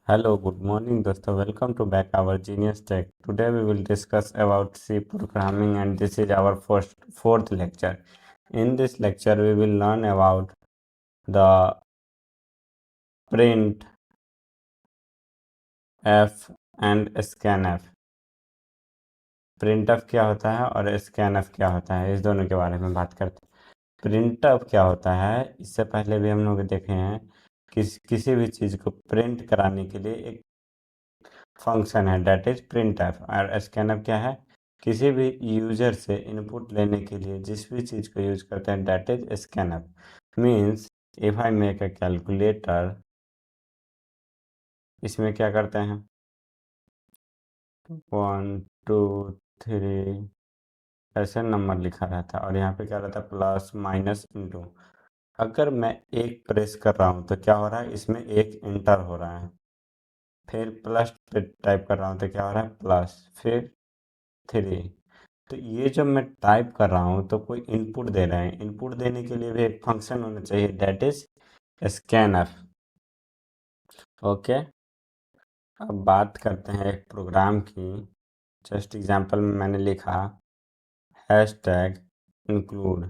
Hello, good morning, dosto. Welcome to back our Genius Tech. Today we will discuss about C programming, and this is our fourth lecture. In this lecture, we will learn about the print f and scanf. printf क्या होता है और scanf क्या होता है, इस दोनों के बारे में बात करते हैं। printf क्या होता है, इससे पहले भी हम लोग देखे हैं किसी भी चीज़ को प्रिंट कराने के लिए एक फंक्शन है, डेट इज printf। और scanf क्या है, किसी भी यूजर से इनपुट लेने के लिए जिस भी चीज़ को यूज करते हैं, that is scanf। Means if I make a calculator, इसमें क्या करते हैं 1 2 3 ऐसे नंबर लिखा रहता है और यहाँ पे क्या रहता है प्लस माइनस इंटू। अगर मैं एक प्रेस कर रहा हूँ तो क्या हो रहा है, इसमें एक इंटर हो रहा है, फिर प्लस पे टाइप कर रहा हूँ तो क्या हो रहा है प्लस, फिर 3। तो ये जब मैं टाइप कर रहा हूँ तो कोई इनपुट दे रहे हैं, इनपुट देने के लिए भी एक फंक्शन होना चाहिए, डेट इज स्कैनर। ओके, अब बात करते हैं एक प्रोग्राम की। जस्ट एग्जांपल में मैंने लिखा हैश टैग इंक्लूड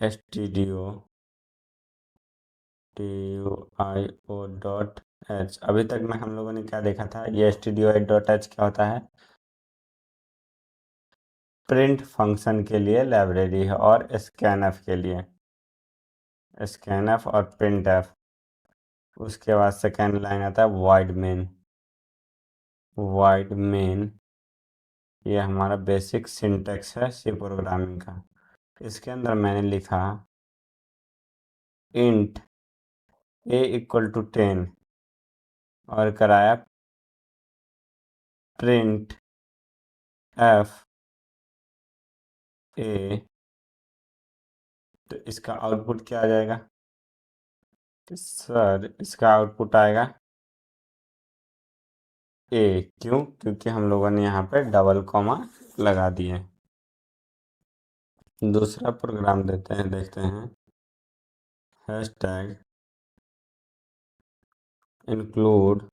stdio.io.h। अभी तक में हम लोगों ने क्या देखा था, ये stdio.h क्या होता है, प्रिंट फंक्शन के लिए लाइब्रेरी है, और स्कैनफ के लिए स्कैनफ और प्रिंटफ। उसके बाद सेकेंड लाइन आता है वाइड मेन। वाइड मेन ये हमारा बेसिक सिंटेक्स है सी प्रोग्रामिंग का। इसके अंदर मैंने लिखा इंट a इक्वल टू 10 और कराया प्रिंट f a। तो इसका आउटपुट क्या आ जाएगा सर, इसका आउटपुट आएगा a। क्यों? क्योंकि हम लोगों ने यहाँ पे डबल कॉमा लगा दिए। दूसरा प्रोग्राम देते हैं, देखते हैं हैश टैग इंक्लूड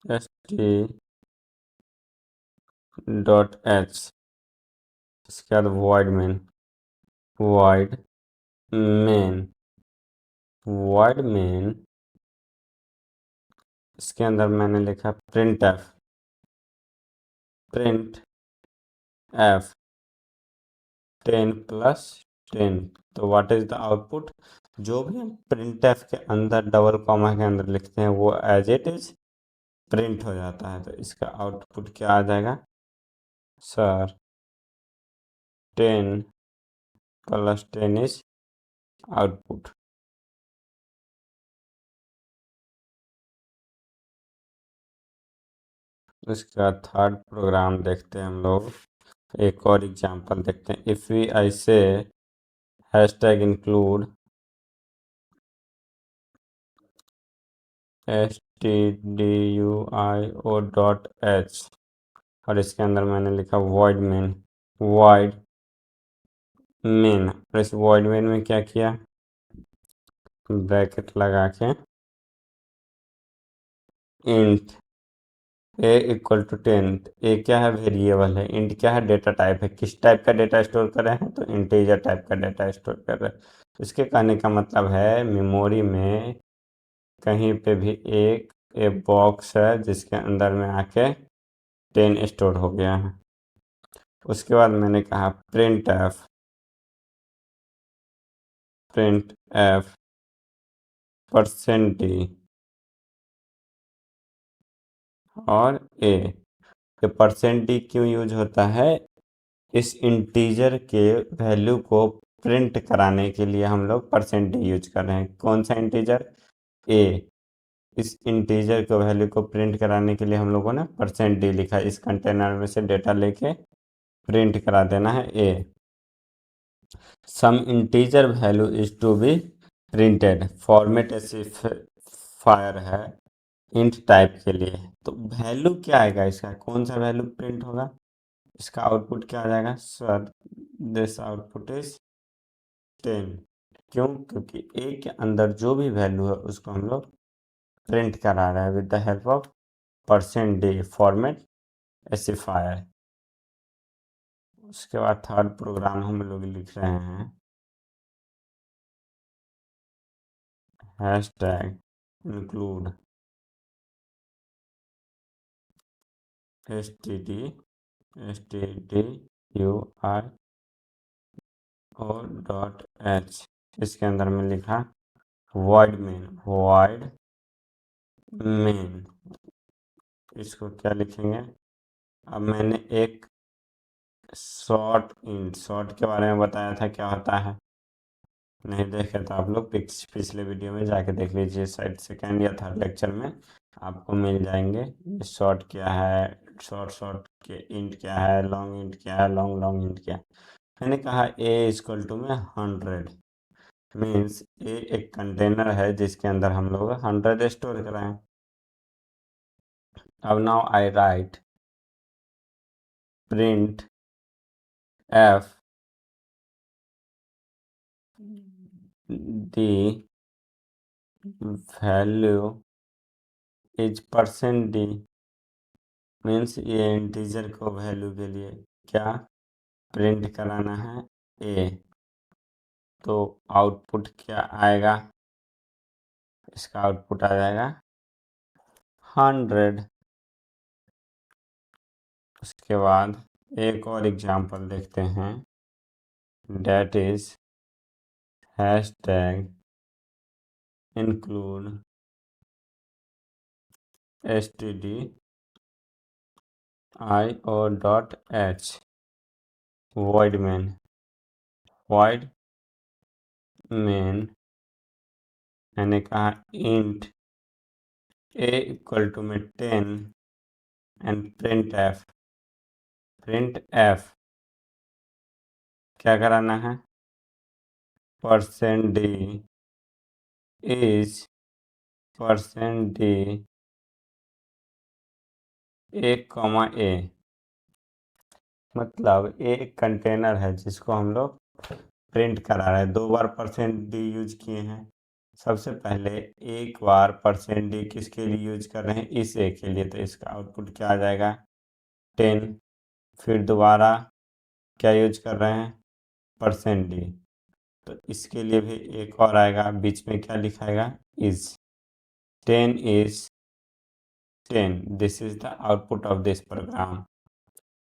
st.h। इसके बाद wide main. Wide main wide main इसके अंदर मैंने लिखा print F. Print F 10 plus 10। तो व्हाट इज द आउटपुट, जो भी हम प्रिंट एफ के अंदर डबल कॉमा के अंदर लिखते हैं वो एज इट इज प्रिंट हो जाता है। तो इसका आउटपुट क्या आ जाएगा सर, 10 प्लस 10 इज आउटपुट। उसके बाद थर्ड प्रोग्राम देखते हैं हम लोग, एक और एग्जांपल देखते हैं। इफ़ वी आई से हैश टैग इंक्लूड stdio.h और इसके अंदर मैंने लिखा void main। void main और इस void main में क्या किया, ब्रैकेट लगा के int a इक्वल टू 10। ए क्या है, वेरिएबल है। इंट क्या है, डेटा टाइप है। किस टाइप का डेटा स्टोर कर रहे हैं, तो इंटीजर टाइप का डेटा स्टोर कर रहे हैं। तो इसके कहने का मतलब है मेमोरी में कहीं पे भी एक बॉक्स है जिसके अंदर में आके 10 स्टोर हो गया है। उसके बाद मैंने कहा प्रिंट एफ परसेंट डी और ए। ये परसेंट डी क्यों यूज होता है, इस इंटीजर के वैल्यू को प्रिंट कराने के लिए हम लोग परसेंट डी यूज कर रहे हैं। कौन सा इंटीजर, ए। इस इंटीजर के वैल्यू को प्रिंट कराने के लिए हम लोगों ने परसेंट डी लिखा। इस कंटेनर में से डेटा लेके प्रिंट करा देना है A. Sum integer value is to be printed, format specifier है इंट टाइप के लिए। तो वैल्यू क्या आएगा इसका, कौन सा वैल्यू प्रिंट होगा, इसका आउटपुट क्या आ जाएगा? Sir this output is 10। क्यों? क्योंकि ए के अंदर जो भी वैल्यू है उसको हम लोग प्रिंट करा रहे हैं with the help of %d format specifier. उसके बाद थर्ड प्रोग्राम हम लोग लिख रहे हैं हैशटैग इंक्लूड stdui और .h। इसके अंदर में लिखा void main। इसको क्या लिखेंगे? अब मैंने एक शॉर्ट के बारे में बताया था, क्या होता है? नहीं देखे तो आप लोग पिछले वीडियो में जाके देख लीजिए, शायद सेकेंड या थर्ड लेक्चर में आपको मिल जाएंगे। ये शॉर्ट क्या है, शॉर्ट के इंट क्या है, लॉन्ग इंट क्या है, लॉन्ग इंट क्या है। मैंने कहा ए इक्वल टू में 100 मीन्स ए एक कंटेनर है जिसके अंदर हम लोग 100 स्टोर कराएं। अब now I right print F the value is %d means ये इंटीजर को वैल्यू के लिए क्या प्रिंट कराना है? ए। तो आउटपुट क्या आएगा? इसका आउटपुट आ जाएगा 100। उसके बाद एक और एग्जांपल देखते हैं, that is hashtag include stdii और .h void main मैंने कहा इंट a इक्वल टू में 10 एंड प्रिंट f क्या कराना है? %d इज %d a, मतलब एक कंटेनर है जिसको हम लोग प्रिंट करा रहे हैं। 2 बार %d यूज किए हैं। सबसे पहले एक बार %d किसके लिए यूज कर रहे हैं? इस ए के लिए, तो इसका आउटपुट क्या आ जाएगा? 10। फिर दोबारा क्या यूज कर रहे हैं? %d। तो इसके लिए भी एक और आएगा, बीच में क्या लिखाएगा? Is 10 is 10। This is the output of this program.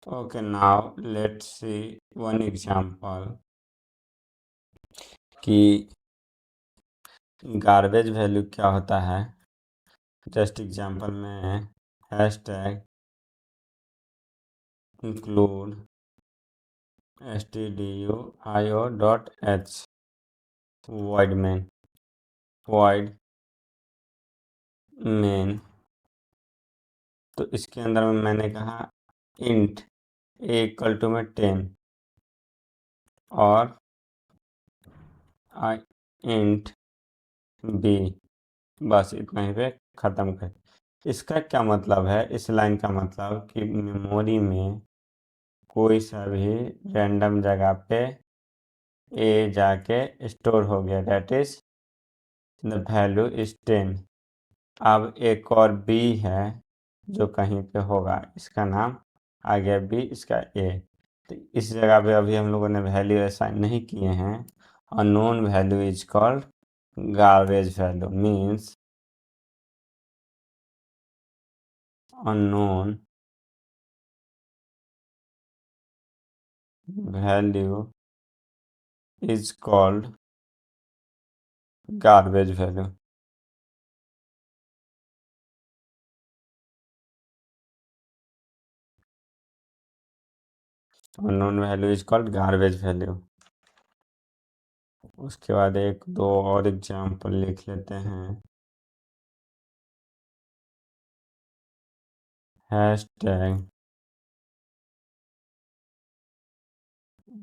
Okay, now let's see one example कि गार्बेज वैल्यू क्या होता है। जस्ट एग्जांपल में hashtag include stdio.h void main। तो इसके अंदर में मैंने कहा इंट a इक्वल टू में 10 और इंट b। बस इतना ही पे ख़त्म कर। इसका क्या मतलब है? इस लाइन का मतलब कि मेमोरी में कोई सा भी रैंडम जगह पे ए जाके स्टोर हो गया, that is the value is 10। अब एक और बी है जो कहीं पे होगा, इसका नाम आ गया बी, इसका ए। तो इस जगह पे अभी हम लोगों ने वैल्यू असाइन नहीं किए हैं। Unknown value is called garbage value means unknown value is called garbage value. Unknown value is called garbage value. उसके बाद एक दो और एग्जाम्पल लिख लेते हैं। हैशटैग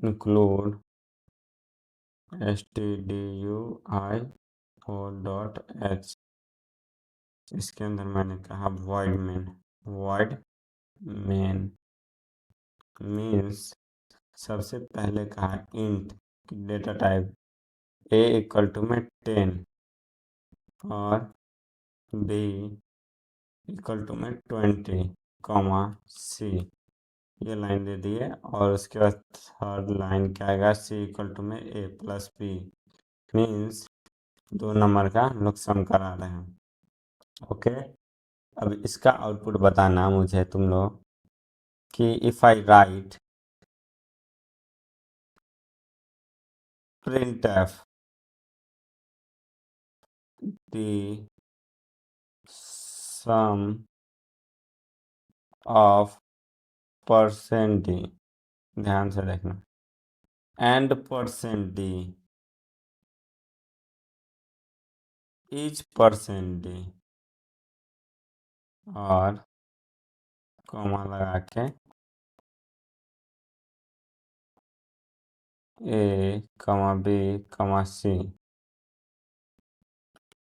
इंक्लूड stdui और .h। इसके अंदर मैंने कहा void main मीन्स सबसे पहले कहा int data type a equal to में 10 और बी इक्वल टू में 20 कॉमा सी, ये लाइन दे दी है। और उसके बाद थर्ड लाइन क्या आएगा, सी इक्वल टू में ए प्लस बी, मीन्स 2 नंबर का हम लोग सम करा रहे हैं। ओके, अब इसका आउटपुट बताना मुझे तुम लोग कि if I right printf the sum of percent D, ध्यान से देखना, and percent d is percent d, और कॉमा लगा के ए कॉमा बी कॉमा सी,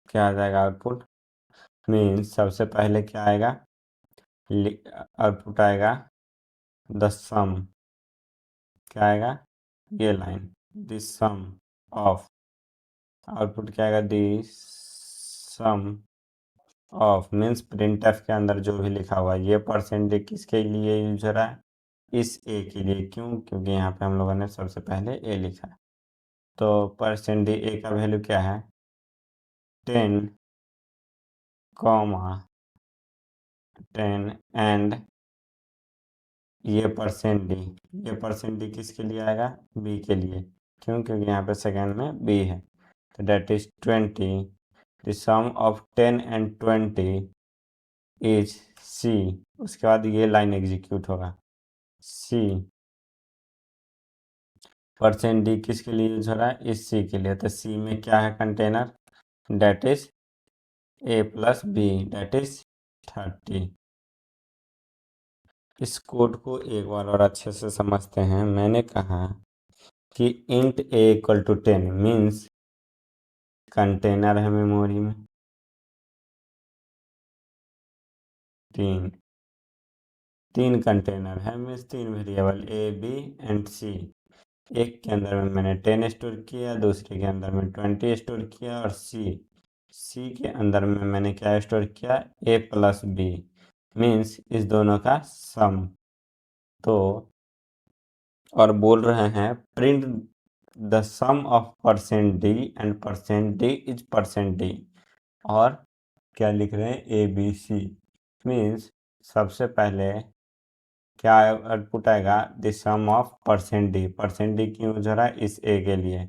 क्या आ जाएगा आउटपुट। मीन्स सबसे पहले क्या आएगा, आउटपुट आएगा द सम, क्या आएगा, ये line the sum of, output क्या आएगा, the sum of, means printf के अंदर जो भी लिखा हुआ है, ये परसेंटेज किसके लिए यूज हो रहा है, इस ए के लिए। क्यों, क्योंकि यहाँ पे हम लोगों ने सबसे पहले ए लिखा है। तो परसेंटेज ए का वैल्यू क्या है, 10 कॉमा 10 एंड ये परसेंट डी किसके लिए आएगा, बी के लिए। क्यों, क्योंकि यहाँ पे सेकेंड में बी है। तो that is 20, the sum of 10 and 20 is c. उसके बाद ये लाइन एग्जीक्यूट होगा, सी परसेंट डी किसके लिए यूज हो रहा है, इस सी के लिए। तो सी में क्या है container, that is a plus b, that is 30। इस कोड को एक बार और अच्छे से समझते हैं। मैंने कहा कि int A equal to 10 means container है मेमोरी में तीन कंटेनर है, means 3 variable A B and C. एक के अंदर में मैंने 10 स्टोर किया, दूसरे के अंदर में 20 स्टोर किया, और सी के अंदर में मैंने क्या स्टोर किया, ए प्लस बी, मीन्स इस दोनों का सम। तो और बोल रहे हैं print the sum of percent d and percent d is percent d, और क्या लिख रहे हैं, ए बी सी, मीन्स सबसे पहले क्या आउटपुट आएगा, the sum of percent d क्यों यूज हो रहा है, इस ए के लिए।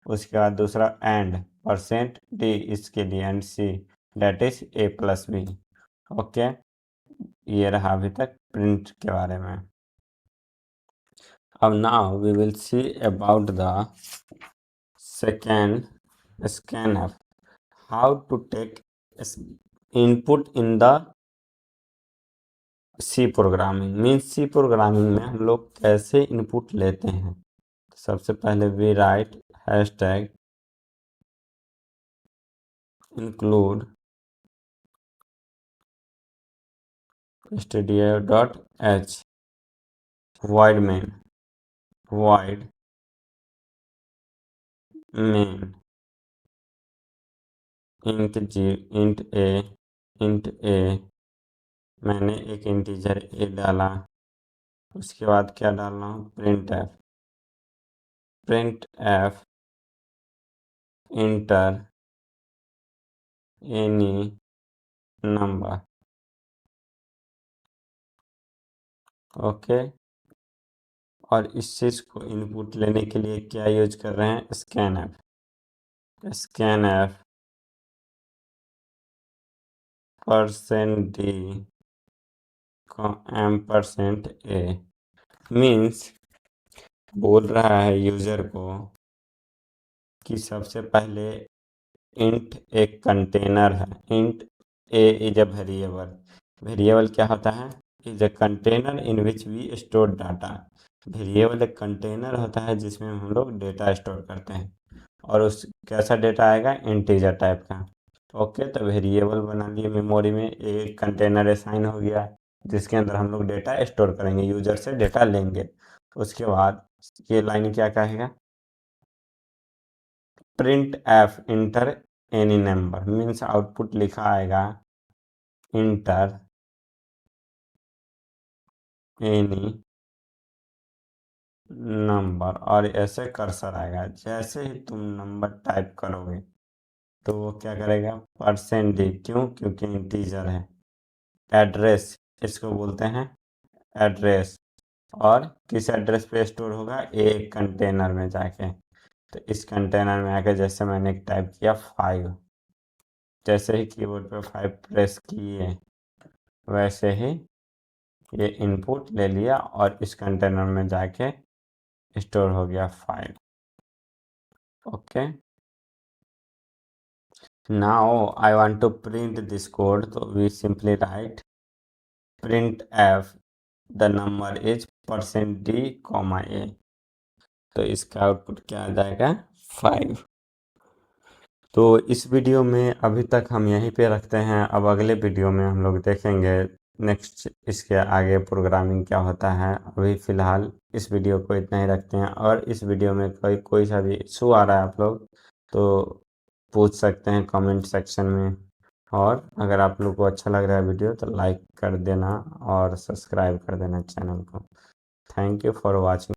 उसके बाद दूसरा एंड परसेंट डी इसके लिए, and c that is a plus b. Okay, ये रहा अभी तक प्रिंट के बारे में। अब now we will see about the second scanf, how to take input in the C programming. मीन्स सी प्रोग्रामिंग में हम लोग कैसे इनपुट लेते हैं। सबसे पहले we write hashtag include stdio.h void main int a, मैंने एक इंटीजर ए डाला। उसके बाद क्या डालना हूँ, print F inter any number. Okay, और इस चीज़ को इनपुट लेने के लिए क्या यूज कर रहे हैं, स्कैनफ परसेंट डी परसेंट ए, मीन्स बोल रहा है यूजर को कि सबसे पहले इंट एक कंटेनर है, int a is a variable क्या होता है, is a container in which we store data. Variable एक कंटेनर होता है जिसमें हम लोग डेटा स्टोर करते हैं, और उस कैसा डेटा आएगा, इंटीजर टाइप का। ओके, तो वेरिएबल बना लिए मेमोरी में, एक कंटेनर असाइन हो गया, जिसके अंदर हम लोग डेटा स्टोर करेंगे, यूजर से डेटा लेंगे। उसके बाद ये लाइन क्या कहेगा, print F inter any number, means output लिखा आएगा इंटर एनी नंबर, और ऐसे कर्सर आएगा। जैसे ही तुम नंबर टाइप करोगे तो वो क्या करेगा, %d, क्यों, क्योंकि इंटीजर है। एड्रेस, इसको बोलते हैं एड्रेस, और किस एड्रेस पे स्टोर होगा, एक कंटेनर में जाके। तो इस कंटेनर में आके जैसे मैंने टाइप किया 5, जैसे ही कीबोर्ड पे 5 प्रेस किए, वैसे ही ये इनपुट ले लिया और इस कंटेनर में जाके स्टोर हो गया 5। Okay, now I want to print this code, so we simply write printf the number is %d, a, तो इसका आउटपुट क्या आ जाएगा, 5। तो इस वीडियो में अभी तक हम यहीं पे रखते हैं। अब अगले वीडियो में हम लोग देखेंगे नेक्स्ट इसके आगे प्रोग्रामिंग क्या होता है। अभी फ़िलहाल इस वीडियो को इतना ही रखते हैं, और इस वीडियो में कोई सा भी इशू आ रहा है आप लोग तो पूछ सकते हैं कमेंट सेक्शन में। और अगर आप लोग को अच्छा लग रहा है वीडियो तो लाइक कर देना और सब्सक्राइब कर देना चैनल को। Thank you for watching.